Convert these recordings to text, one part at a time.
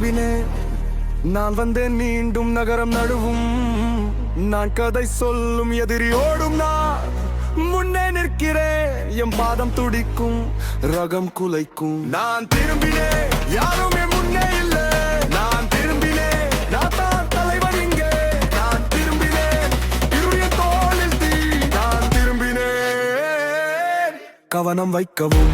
திரும்பினேன். நான் வந்தேன் மீண்டும் நகரம் நடுவும். நான் கதை சொல்லும் எதிரியோடும் நான் முன்னே நிற்கிறேன். என் பாதம் துடிக்கும், ரகம் குலைக்கும். நான் திரும்பினேன், யாருமே முன்னே இல்லை. நான் திரும்பினேன், நான் தான் தலைவன் இங்கே. நான் திரும்பினேன், இருளிய தோளில் தீ. நான் திரும்பினேன், கவனம் வைக்கவும்.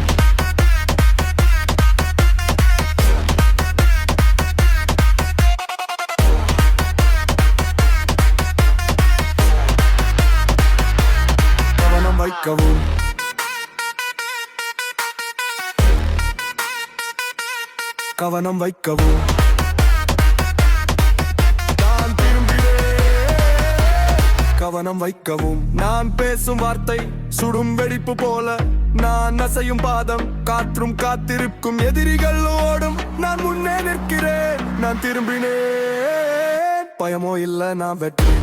வைக்கவும். கவனம் வைக்கவும். நான் திரும்பினேன், கவனம் வைக்கவும். நான் பேசும் வார்த்தை சுடும் வெடிப்பு போல. நான் அசையும் பாதம் காற்றும் காத்திருக்கும். எதிரிகள் ஓடும், நான் முன்னே நிற்கிறேன். நான் திரும்பினேன், பயமோ இல்ல, நான் வெற்றி.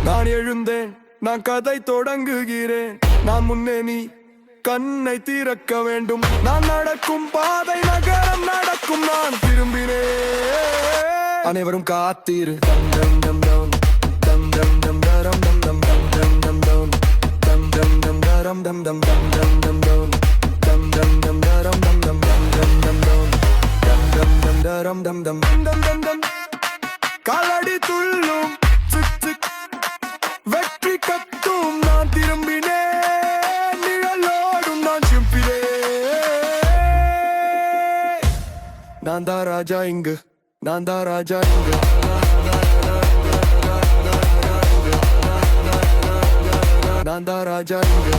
நான் எழுந்தேன், நான் கதை தொடங்குகிறேன். நான் முன்னே, நீ கண்ணை திறக்க வேண்டும். நான் நடக்கும் பாதை நகரம் நடக்கும். நான் திரும்பினேன், அனைவரும் காத்தீரு. தம் தம் தம் தம் தம் தம் தம் தரம் தம் தம் தம் தம் தம் தம் தம் தம் தம் தரம் தம் தம் தம் தம் தம் தம் தம் தம் தரம் தம் தம் தம் தம் தம் தம் தம் தம் தரம் தம் தம் தம் தம் தம். காலடி துள்ளும், வெற்றி கட்டும். நான் திரும்பினேன், நிழலோடும். நான் சிம்பினேன், நான் தான் ராஜா இங்கு. நான் தான் ராஜா இங்கு. நான் தான் ராஜா இங்கு.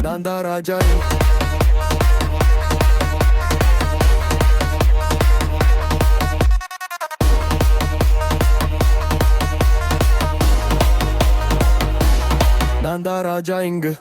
நான் தான் ராஜா இங்கு. நான் தான் ராஜா இங்கு.